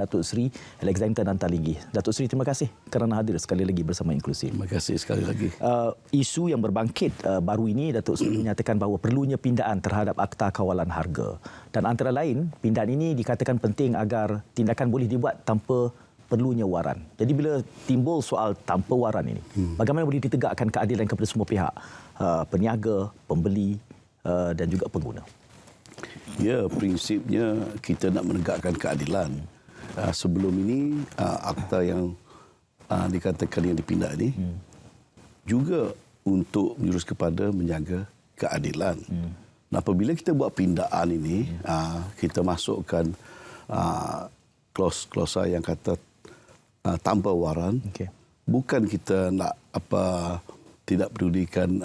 Datuk Seri Alexander Nantalingi. Datuk Seri, terima kasih kerana hadir sekali lagi bersama Inklusif. Terima kasih sekali lagi. Isu yang berbangkit baru ini, Datuk Seri menyatakan bahawa perlunya pindaan terhadap Akta Kawalan Harga. Dan antara lain, pindaan ini dikatakan penting agar tindakan boleh dibuat tanpa perlunya waran. Jadi bila timbul soal tanpa waran ini, bagaimana boleh ditegakkan keadilan kepada semua pihak? Peniaga, pembeli dan juga pengguna. Ya, prinsipnya kita nak menegakkan keadilan. Sebelum ini akta yang dikatakan yang dipindah ini juga untuk menjurus kepada menjaga keadilan. Dan apabila kita buat pindaan ini, kita masukkan klausa yang kata tanpa waran. Bukan kita nak tidak pedulikan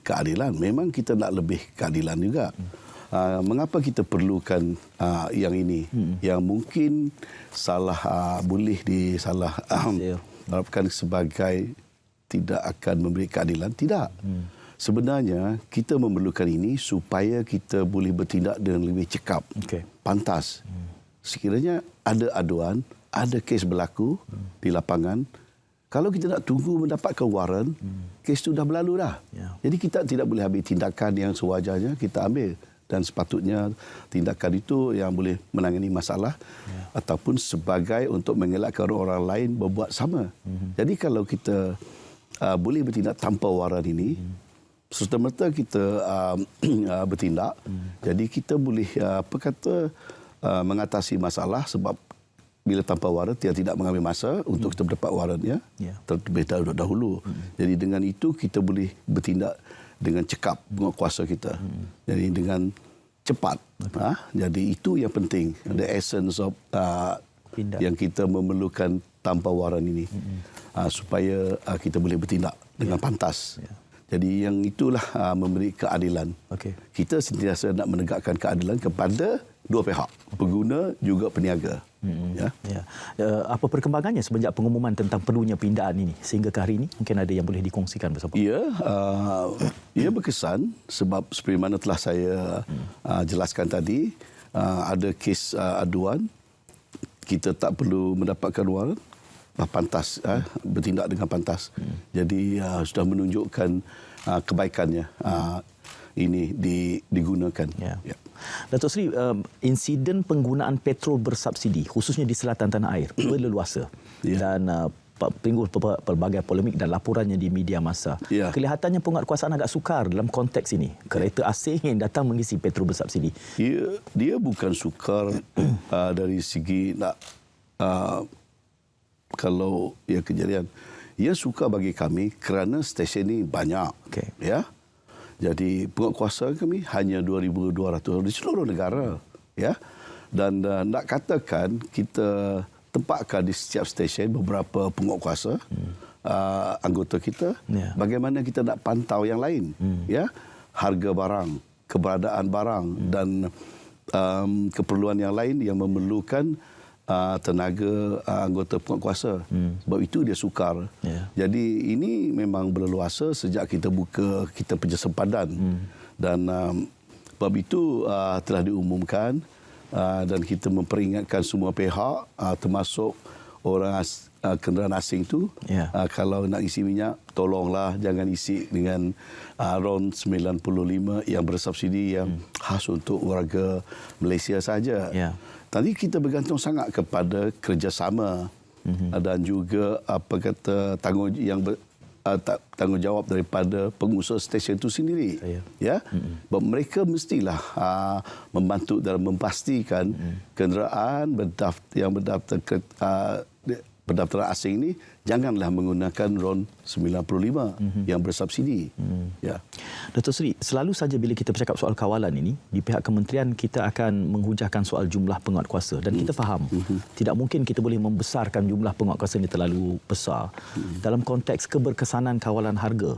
keadilan. Memang kita nak lebih keadilan juga. Mengapa kita perlukan yang ini yang mungkin boleh disalah harapkan sebagai tidak akan memberi keadilan? Tidak. Sebenarnya kita memerlukan ini supaya kita boleh bertindak dengan lebih cekap, pantas. Sekiranya ada aduan, ada kes berlaku di lapangan, kalau kita nak tunggu mendapatkan waran, kes itu dah berlalu dah. Jadi kita tidak boleh ambil tindakan yang sewajarnya kita ambil. Dan sepatutnya tindakan itu yang boleh menangani masalah ataupun sebagai untuk mengelakkan orang lain berbuat sama. Jadi kalau kita boleh bertindak tanpa waran ini, serta-merta kita bertindak, jadi kita boleh mengatasi masalah sebab bila tanpa waran dia tidak mengambil masa untuk kita mendapat warannya terlebih dahulu. Jadi dengan itu kita boleh bertindak dengan cekap penguatkuasa kita. Jadi dengan cepat. Jadi itu yang penting. The essence of yang kita memerlukan tanpa waran ini. Supaya kita boleh bertindak dengan pantas. Jadi yang itulah memberi keadilan. Kita sentiasa nak menegakkan keadilan kepada dua pihak. Pengguna juga peniaga. Apa perkembangannya semenjak pengumuman tentang perlunya pindaan ini sehingga ke hari ini? Mungkin ada yang boleh dikongsikan bersama. Ya, ia berkesan sebab seperti mana telah saya jelaskan tadi, ada kes aduan, kita tak perlu mendapatkan waran, pantas bertindak dengan pantas. Jadi sudah menunjukkan kebaikannya ini digunakan. Datuk Seri, insiden penggunaan petrol bersubsidi khususnya di selatan tanah air berleluasa dan timbul pelbagai polemik dan laporannya di media masa. Kelihatannya penguatkuasaan agak sukar dalam konteks ini. Kereta asing yang datang mengisi petrol bersubsidi. Dia bukan sukar dari segi nak kalau kejadian. Ia sukar bagi kami kerana stesen ini banyak. Jadi penguatkuasa kami hanya 2,200 di seluruh negara. Dan nak katakan kita tempatkan di setiap stesen beberapa penguatkuasa anggota kita. Bagaimana kita nak pantau yang lain. Harga barang, keberadaan barang dan keperluan yang lain yang memerlukan tenaga anggota penguatkuasa. Sebab itu dia sukar. Jadi ini memang berleluasa sejak kita buka kita punya sempadan. Dan sebab itu telah diumumkan dan kita memperingatkan semua pihak termasuk orang kenderaan asing itu kalau nak isi minyak tolonglah jangan isi dengan RON 95 yang bersubsidi yang khas untuk warga Malaysia saja. Tadi kita bergantung sangat kepada kerjasama dan juga tanggungjawab daripada pengusaha stesen itu sendiri. Mereka mestilah membantu dalam memastikan kenderaan yang berdaftar asing ini janganlah menggunakan RON 95 yang bersubsidi. Datuk Seri, selalu saja bila kita bercakap soal kawalan ini, di pihak kementerian kita akan menghujahkan soal jumlah penguatkuasa dan kita faham tidak mungkin kita boleh membesarkan jumlah penguatkuasa ini terlalu besar. Dalam konteks keberkesanan kawalan harga,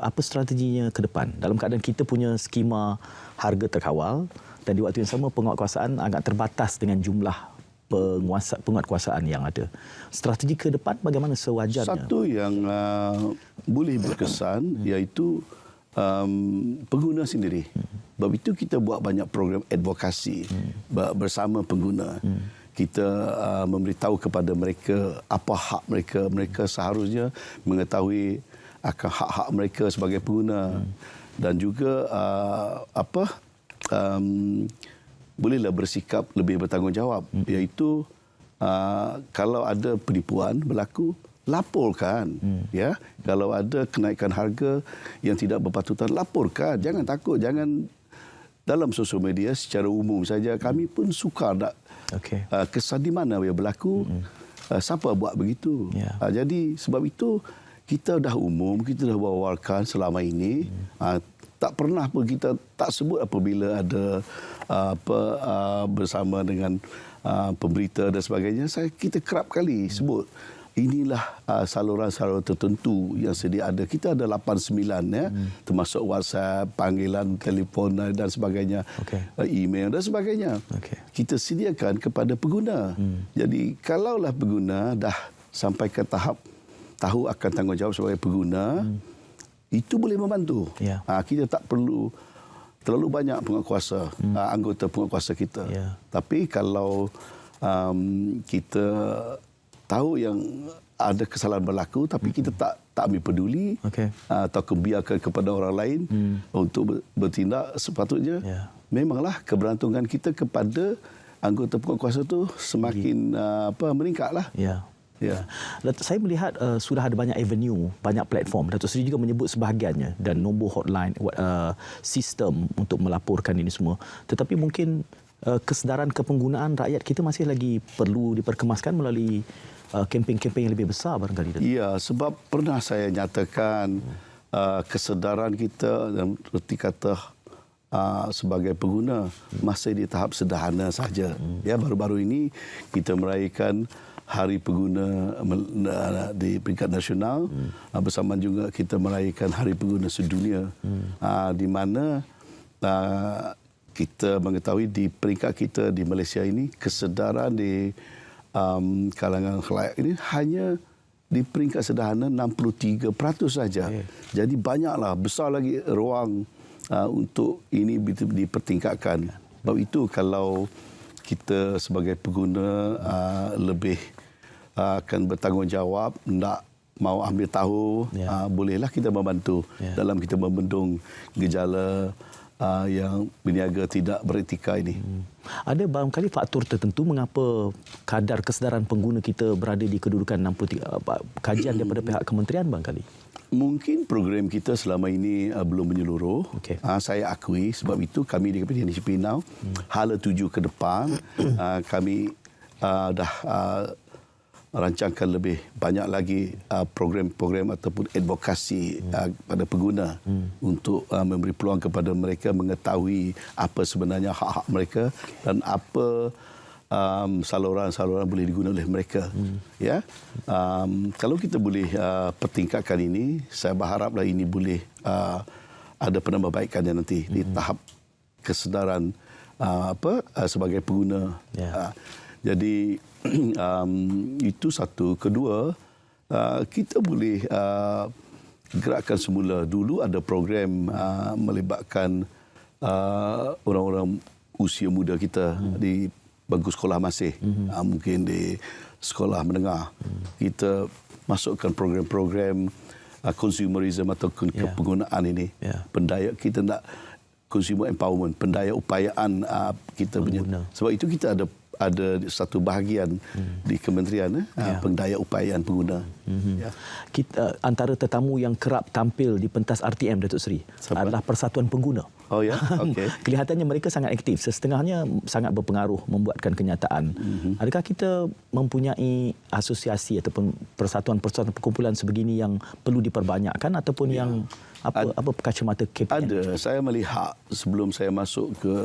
apa strateginya ke depan? Dalam keadaan kita punya skema harga terkawal dan di waktu yang sama penguatkuasaan agak terbatas dengan jumlah penguatkuasaan yang ada. Strategi ke depan bagaimana sewajarnya? Satu yang boleh berkesan iaitu pengguna sendiri. Sebab itu kita buat banyak program advokasi bersama pengguna. kita memberitahu kepada mereka apa hak mereka. Mereka seharusnya mengetahui akan hak-hak mereka sebagai pengguna. Dan juga bolehlah bersikap lebih bertanggungjawab, iaitu kalau ada penipuan berlaku, laporkan. Ya, kalau ada kenaikan harga yang tidak berpatutan, laporkan. Jangan takut, jangan dalam sosial media secara umum saja. Kami pun sukar nak kesan di mana yang berlaku, siapa buat begitu. Jadi sebab itu kita dah umum, kita dah wawarkan selama ini. Tak pernah pun kita tak sebut apabila ada bersama dengan pemberita dan sebagainya. Kita kerap kali sebut inilah saluran-saluran tertentu yang sedia ada. Kita ada 89 ya, termasuk WhatsApp, panggilan telefon dan sebagainya, email dan sebagainya. Kita sediakan kepada pengguna. Jadi kalaulah pengguna dah sampai ke tahap tahu akan tanggungjawab sebagai pengguna, itu boleh membantu. Kita tak perlu terlalu banyak penguatkuasa, anggota penguatkuasa kita. Tapi kalau kita tahu yang ada kesalahan berlaku, tapi kita tak ambil peduli atau biarkan kepada orang lain untuk bertindak sepatutnya, memanglah keberuntungan kita kepada anggota penguatkuasa itu semakin meningkatlah. Datuk, saya melihat sudah ada banyak avenue, banyak platform. Datuk Seri juga menyebut sebahagiannya dan nombor hotline, sistem untuk melaporkan ini semua. Tetapi mungkin kesedaran kepenggunaan rakyat kita masih lagi perlu diperkemaskan melalui kempen-kempen yang lebih besar barangkali. Ya, sebab pernah saya nyatakan kesedaran kita dan erti kata sebagai pengguna masih di tahap sederhana saja. Ya, baru-baru ini kita merayakan Hari Pengguna di peringkat nasional, bersama juga kita merayakan Hari Pengguna sedunia, di mana kita mengetahui di peringkat kita di Malaysia ini kesedaran di kalangan khalayak ini hanya di peringkat sederhana 63% saja. Jadi banyaklah, besar lagi ruang untuk ini dipertingkatkan. Sebab itu kalau kita sebagai pengguna lebih akan bertanggungjawab, nak mau ambil tahu, bolehlah kita membantu dalam kita membendung gejala yang berniaga tidak beretika ini. Ada barangkali faktor tertentu mengapa kadar kesedaran pengguna kita berada di kedudukan 63, kajian daripada pihak kementerian barangkali? Mungkin program kita selama ini belum menyeluruh. Saya akui, sebab itu kami di Kementerian DCP Now, hala 7 ke depan, kami dah rancangkan lebih banyak lagi program-program ataupun advokasi pada pengguna untuk memberi peluang kepada mereka mengetahui apa sebenarnya hak-hak mereka dan apa saluran-saluran boleh digunakan oleh mereka. Kalau kita boleh pertingkatkan ini, saya berharaplah ini boleh ada penambahbaikannya nanti di tahap kesedaran sebagai pengguna. Jadi itu satu. Kedua, kita boleh gerakkan semula. Dulu ada program melibatkan orang-orang usia muda kita di bangku sekolah masih, mungkin di sekolah menengah. Kita masukkan program-program consumerism atau kepenggunaan ini. Pendaya kita nak consumer empowerment, pendaya upayaan kita punya. Sebab itu kita ada satu bahagian di kementerian pendaya upayaan pengguna. Kita, antara tetamu yang kerap tampil di pentas RTM, Datuk Seri, adalah Persatuan Pengguna. Oh ya, okey. Kelihatannya mereka sangat aktif, setengahnya sangat berpengaruh membuatkan kenyataan. Adakah kita mempunyai asosiasi ataupun persatuan-persatuan perkumpulan sebegini yang perlu diperbanyakkan ataupun yang apa kacamata KPN? Ada. Saya melihat sebelum saya masuk ke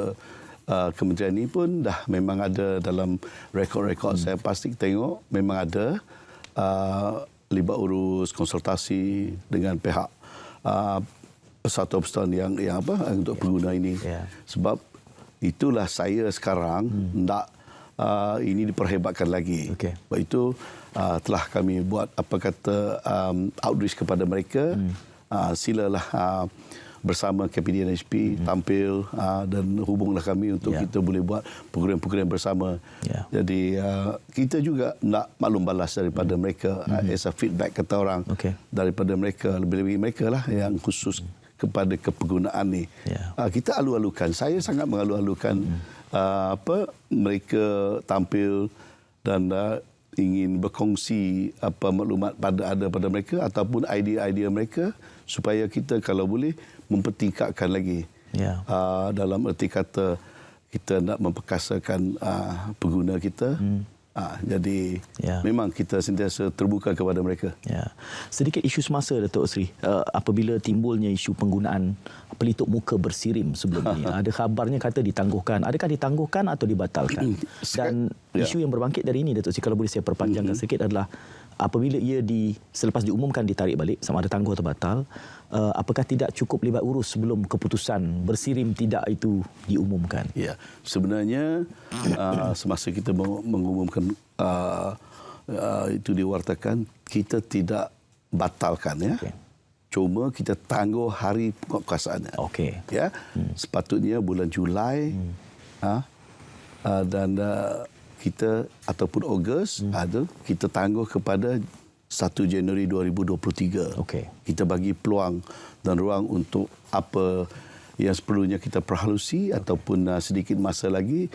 kementerian ini pun dah memang ada dalam rekod-rekod saya pasti tengok memang ada libat urus konsultasi dengan pihak persatuan-persatuan yang untuk pengguna ini. Sebab itulah saya sekarang nak ini diperhebatkan lagi. Sebab itu telah kami buat outreach kepada mereka. Silalah bersama KPDNHP tampil dan hubunglah kami untuk kita boleh buat program-program bersama. Jadi kita juga nak maklum balas daripada mereka as a feedback kata orang daripada mereka, lebih-lebih mereka lah yang khusus kepada kepergunaan ni. Kita alu-alukan, saya sangat mengalu-alukan mereka tampil dan ingin berkongsi apa maklumat pada mereka ataupun idea-idea mereka supaya kita kalau boleh mempertingkatkan lagi dalam erti kata kita nak memperkasakan pengguna kita. Jadi memang kita sentiasa terbuka kepada mereka. Sedikit isu semasa, Datuk Seri, apabila timbulnya isu penggunaan pelitup muka bersirim sebelum ini. Ada khabarnya kata ditangguhkan. Adakah ditangguhkan atau dibatalkan? Dan isu yang berbangkit dari ini, Datuk Seri, kalau boleh saya perpanjangkan sedikit adalah apabila ia selepas diumumkan ditarik balik, sama ada tangguh atau batal, apakah tidak cukup libat urus sebelum keputusan bersirim tidak itu diumumkan? Ya, sebenarnya semasa kita mengumumkan itu diwartakan, kita tidak batalkan Cuma kita tangguh hari penguatkuasaannya. Ya, sepatutnya bulan Julai dan kita ataupun Ogos kita tangguh kepada 1 Januari 2023. Kita bagi peluang dan ruang untuk apa yang seperlunya kita perhalusi ataupun sedikit masa lagi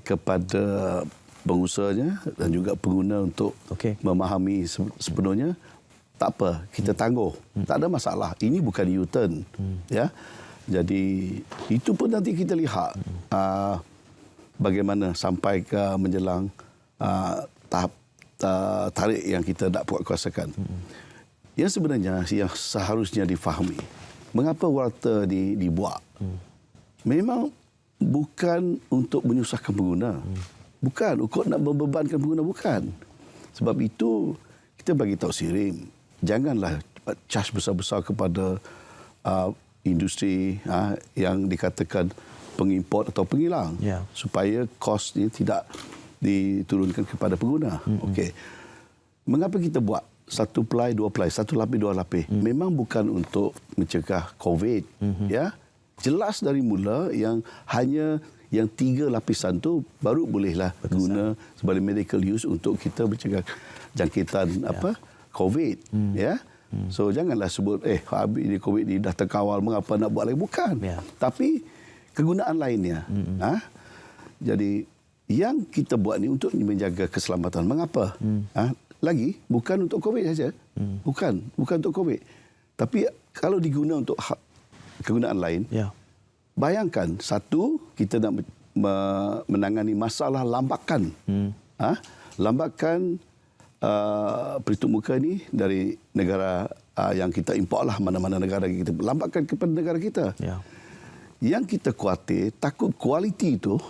kepada pengusahanya dan juga pengguna untuk memahami sepenuhnya. Tak apa, kita tangguh. Tak ada masalah. Ini bukan U-turn. Ya. Jadi itu pun nanti kita lihat bagaimana sampai ke menjelang tahap tarik yang kita nak kuasakan. Yang sebenarnya yang seharusnya difahami, mengapa warta dibuat? Memang bukan untuk menyusahkan pengguna. Bukan untuk nak membebankan pengguna, bukan. Sebab itu kita bagi tahu Sirim, janganlah charge besar-besar kepada industri yang dikatakan pengimport atau pengilang supaya kos ini tidak diturunkan kepada pengguna. Mengapa kita buat satu ply, dua ply, satu lapis, dua lapis? Memang bukan untuk mencegah COVID. Jelas dari mula yang hanya yang 3 lapisan tu baru bolehlah guna sebagai medical use untuk kita mencegah jangkitan COVID. So janganlah sebut habis ini COVID ni dah terkawal, mengapa nak buat lagi? Bukan. Tapi kegunaan lainnya. Jadi yang kita buat ni untuk menjaga keselamatan. Mengapa? Lagi bukan untuk COVID saja. Bukan untuk COVID. Tapi kalau diguna untuk kegunaan lain, bayangkan satu, kita nak menangani masalah lambakan. Lambakan pelitup muka ni dari negara yang kita import lah, mana-mana negara kita lambakan kepada negara kita. Yang kita khawatir takut kualiti itu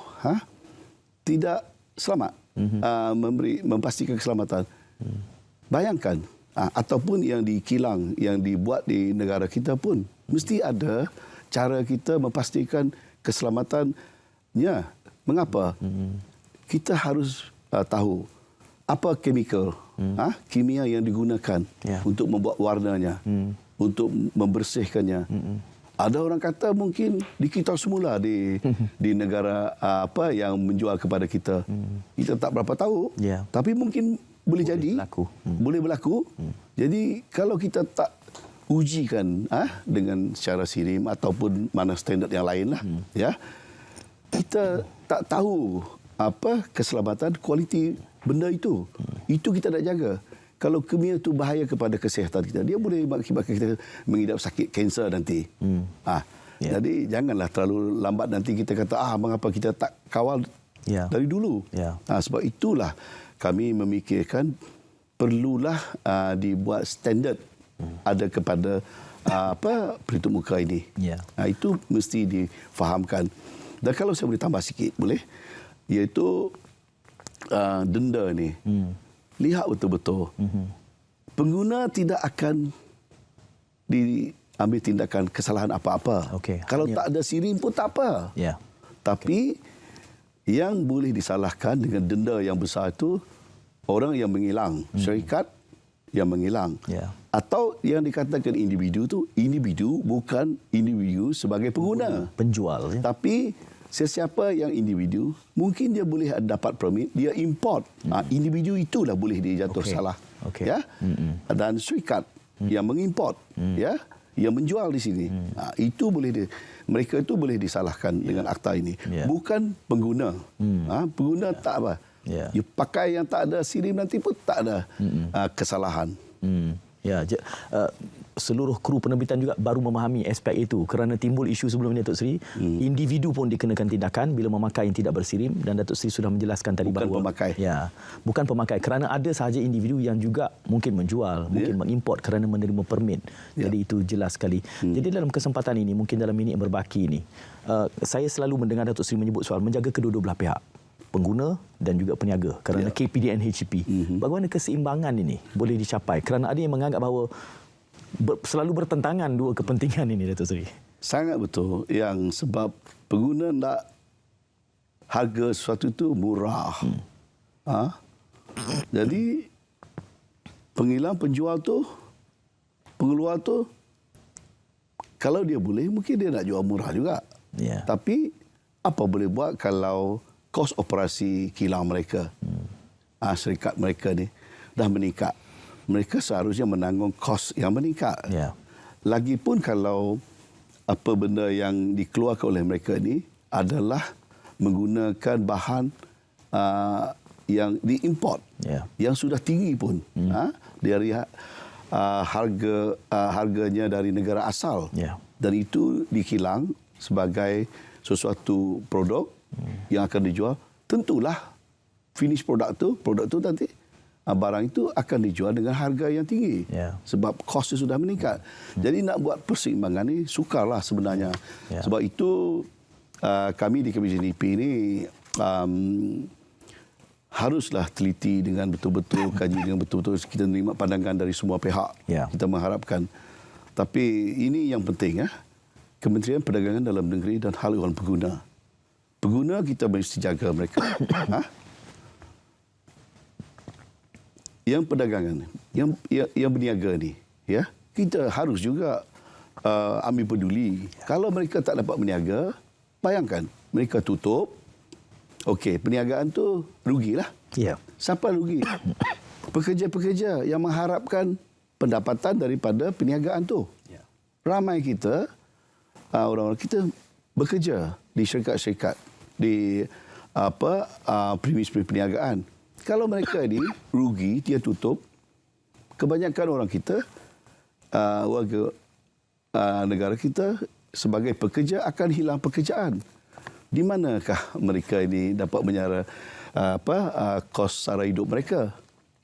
tidak selamat, memastikan keselamatan. Bayangkan ataupun yang dikilang, yang dibuat di negara kita pun mesti ada cara kita memastikan keselamatannya. Mengapa? Kita harus tahu apa chemical, kimia yang digunakan untuk membuat warnanya, untuk membersihkannya. Ada orang kata mungkin di kita semula di negara apa yang menjual kepada kita. Kita tak berapa tahu. Tapi mungkin boleh jadi berlaku. Boleh berlaku. Jadi kalau kita tak ujikan dengan secara sirim ataupun mana standard yang lain lah, kita tak tahu apa keselamatan kualiti benda itu. Itu kita nak jaga. Kalau kimia itu bahaya kepada kesihatan kita, dia boleh mengakibatkan kita mengidap sakit kanser nanti. Jadi janganlah terlalu lambat nanti kita kata mengapa kita tak kawal dari dulu. Sebab itulah kami memikirkan perlulah dibuat standard ada kepada pelitup muka ini. Itu mesti difahamkan. Dan kalau saya boleh tambah sikit, boleh? Iaitu denda ni. Lihat betul-betul. Pengguna tidak akan diambil tindakan kesalahan apa-apa. Kalau tak ada sirim pun tak apa. Tapi yang boleh disalahkan dengan denda yang besar itu orang yang mengilang, syarikat yang menghilang. Atau yang dikatakan individu tu, individu bukan individu sebagai pengguna. Penjual. Tapi sesiapa yang individu, mungkin dia boleh dapat permit, dia import. Individu itulah boleh dia jatuh salah. Ya? Dan syarikat yang mengimport, ya, yang menjual di sini. Itu boleh mereka itu boleh disalahkan dengan akta ini. Bukan pengguna. Pengguna tak apa. You pakai yang tak ada SIRIM nanti pun tak ada kesalahan. Ya, seluruh kru penerbitan juga baru memahami aspek itu kerana timbul isu sebelum ini, Datuk Seri. Individu pun dikenakan tindakan bila memakai yang tidak bersirim, dan Datuk Seri sudah menjelaskan tadi bukan bahawa pemakai. Ya, bukan pemakai, kerana ada sahaja individu yang juga mungkin menjual, mungkin mengimport kerana menerima permit. Jadi itu jelas sekali. Jadi dalam kesempatan ini, mungkin dalam minit yang berbaki ini, saya selalu mendengar Datuk Seri menyebut soal menjaga kedua-dua belah pihak, pengguna dan juga peniaga, kerana KPD dan HCP. Bagaimana keseimbangan ini boleh dicapai? Kerana ada yang menganggap bahawa selalu bertentangan dua kepentingan ini, Datuk Seri. Sangat betul. Yang sebab pengguna nak harga sesuatu itu murah. Jadi penghilang penjual tu, pengeluar tu, kalau dia boleh, mungkin dia nak jual murah juga. Tapi apa boleh buat kalau kos operasi kilang mereka, syarikat mereka ni dah meningkat. Mereka seharusnya menanggung kos yang meningkat. Lagipun kalau apa benda yang dikeluarkan oleh mereka ni adalah menggunakan bahan yang diimport, yang sudah tinggi pun, dari harganya dari negara asal, dan itu dikilang sebagai sesuatu produk yang akan dijual, tentulah finish produk tu nanti barang itu akan dijual dengan harga yang tinggi, sebab kosnya sudah meningkat. Jadi nak buat perseimbangan ni sukarlah sebenarnya. Sebab itu kami di Komisi NIP ni haruslah teliti dengan betul-betul, kaji dengan betul-betul, kita menerima pandangan dari semua pihak. Kita mengharapkan. Tapi ini yang penting, Kementerian Perdagangan Dalam Negeri dan Hal Ehwal Pengguna. Pengguna kita mesti jaga mereka. Yang perdagangan, yang berniaga ni, kita harus juga ambil peduli. Kalau mereka tak dapat berniaga, bayangkan mereka tutup. Okey, perniagaan tu rugilah. Siapa rugi? Pekerja-pekerja yang mengharapkan pendapatan daripada perniagaan tu. Ramai kita, orang-orang kita bekerja di syarikat-syarikat, di premis perniagaan. Kalau mereka ni rugi, dia tutup, kebanyakan orang kita, warga negara kita sebagai pekerja akan hilang pekerjaan. Di manakah mereka ini dapat menyara kos sara hidup mereka?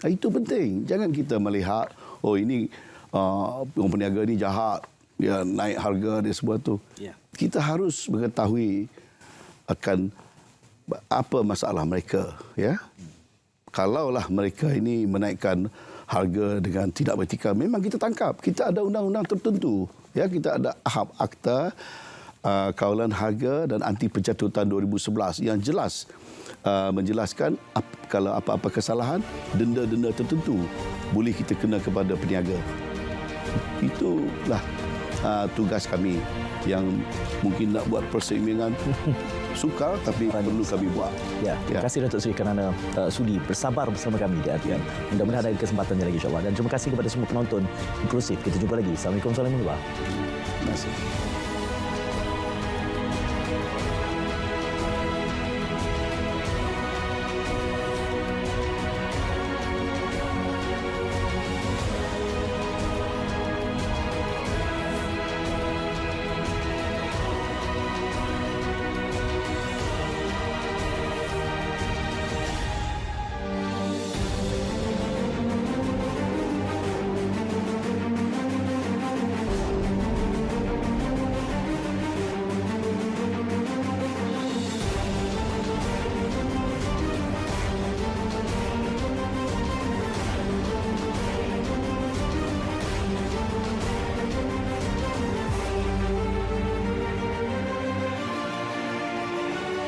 Itu penting. Jangan kita melihat, ini orang peniaga ni jahat, dia naik harga dia semua tu. Kita harus mengetahui akan apa masalah mereka, Kalaulah mereka ini menaikkan harga dengan tidak beretika, memang kita tangkap. Kita ada undang-undang tertentu, kita ada Akta Kawalan Harga dan Anti Pencatutan 2011 yang jelas menjelaskan kalau apa-apa kesalahan, denda-denda tertentu boleh kita kena kepada peniaga. Itulah tugas kami yang mungkin nak buat perseimbangan sukar, tapi perlu kami buat. Terima kasih Datuk Seri kerana sudi bersabar bersama kami di RTM. Mudah-mudahan ada kesempatannya lagi, insya-Allah. Dan terima kasih kepada semua penonton inklusif. Kita jumpa lagi. Assalamualaikum warahmatullahi wabarakatuh. Terima kasih.